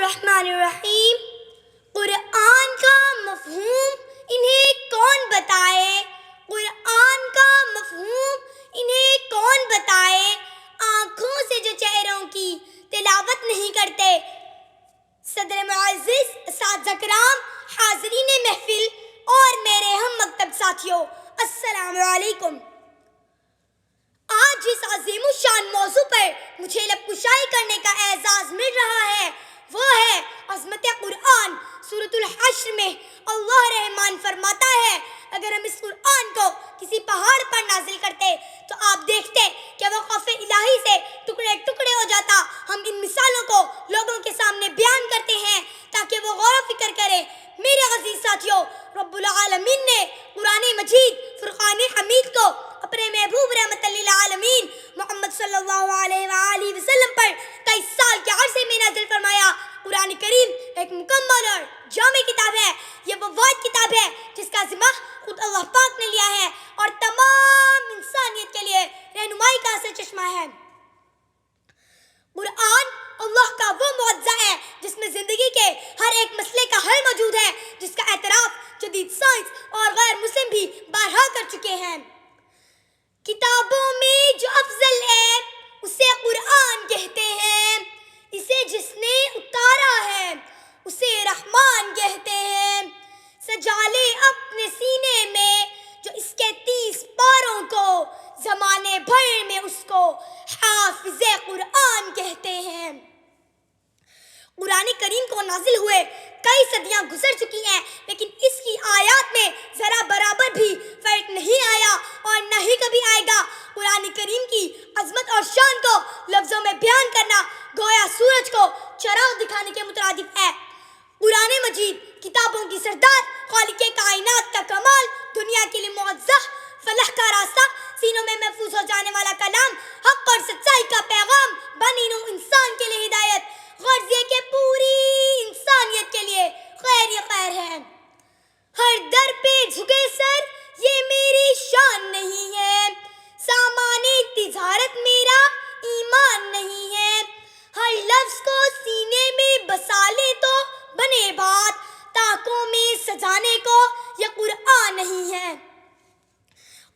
الرحمن الرحیم۔ قرآن کا مفہوم انہیں کون بتائے، قرآن کا مفہوم انہیں کون بتائے، آنکھوں سے جو چہروں کی تلاوت نہیں کرتے۔ صدر معزز، اساتذہ کرام، حاضرین محفل اور میرے ہم مکتب ساتھیوں، السلام علیکم۔ آج جس عظیم الشان موضوع پر مجھے لب کشائی کرنے کا اعزاز مل رہا ہے وہ ہے عظمت قرآن۔ سورۃ الحشر میں اللہ رحمان فرماتا ہے، اگر ہم اس قرآن کو کسی پہاڑ پر نازل کرتے تو آپ دیکھتے کہ وہ خوف الہی سے ٹکڑے ٹکڑے ہو جاتا۔ ہم ان مثالوں کو لوگوں کے سامنے بیان کرتے ہیں تاکہ وہ غور و فکر کریں۔ میرے عزیز ساتھیوں، رب العالمین نے قرآن مجید فرقان حمید کو اپنے محبوب رحمت للعالمین محمد صلی اللہ علیہ وآلہ وسلم پر 23 سال کے عرصے میں نازل فرمایا۔ قرآن کریم ایک مکمل اور جامع کتاب ہے۔ یہ وہ واحد کتاب ہے جس کا ذمہ خود اللہ پاک نے لیا ہے اور تمام انسانیت کے لیے رہنمائی کا اصل چشمہ ہے۔ قرآن اللہ کا وہ معجزہ ہے جس میں زندگی کے ہر ایک مسئلے کا حل موجود ہے، جس کا اعتراف جدید سائنس اور غیر مسلم بھی بارہا کر چکے ہیں۔ کتابوں میں جو افضل ہے اسے قرآن کہتے ہیں، اسے جس نے اتارا ہے اسے رحمان کہتے ہیں۔ سجا لے اپنے سینے میں جو اس کے 30 پاروں کو، زمانے بھر میں اس کو حافظ قرآن کہتے ہیں۔ قرآن کریم کو نازل ہوئے کئی صدیاں گزر چکی ہیں، لیکن اس کی آیات میں ذرا برابر بھی فرق نہیں آیا اور نہ ہی کبھی آئے گا۔ قرآن کریم کی عظمت اور شان کو لفظوں میں بیان کرنا گویا سورج کو چراغ دکھانے کے مترادف ہے۔ قرآن مجید کتابوں کی سردار، خالق کائنات کا کمال، دنیا کے لیے معجزہ، فلاح کا راستہ، سینوں میں محفوظ ہو جانے والا کلام، حق اور سچائی کا پیغام، بنی نوع انسان کے لیے ہدایت، غرض یہ کہ پوری انسانیت کے لیے خیر ہی خیر ہے۔ ہر در پہ جھکے سر یہ میری شان نہیں ہے، سامان تجارت میرا ایمان نہیں ہے، ہر لفظ کو سینے میں بسا لے تو بنے بات، تاکوں میں سجانے کو یہ قرآن نہیں ہے۔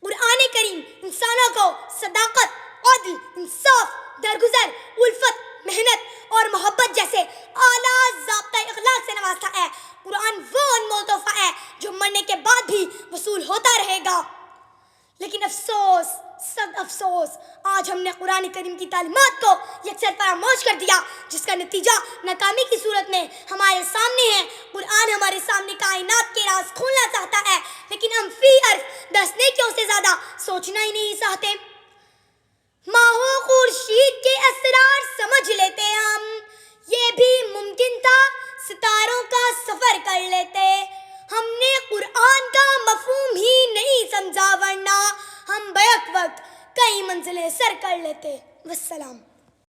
قرآن کریم انسانوں کو صداقت، عدل، انصاف، درگزر، الفت، محنت اور محبت جیسے اعلیٰ ضابطۂ اخلاق سے نوازتا ہے۔ قرآن وہ انمول تحفہ ہے جو مرنے کے بعد بھی وصول ہوتا رہے گا۔ لیکن افسوس، سخت افسوس، آج ہم نے قرآن کریم کی تعلیمات کو یکسر فراموش کر دیا، جس کا نتیجہ ناکامی کی صورت میں ہمارے سامنے ہے۔ قرآن ہمارے سامنے کائنات کے راز کھولنا چاہتا ہے، لیکن ہم فی عرف 10 نیکیوں سے زیادہ سوچنا ہی نہیں چاہتے۔ ماہ و خورشید کے اسرار سمجھ لیتے ہم، یہ بھی ممکن تھا ستاروں کا سفر کر لیتے۔ ہم نے قرآن کا مفہوم ہی نہیں سمجھا، ورنہ ہم بیک وقت کئی منزلیں سر کر لیتے۔ والسلام۔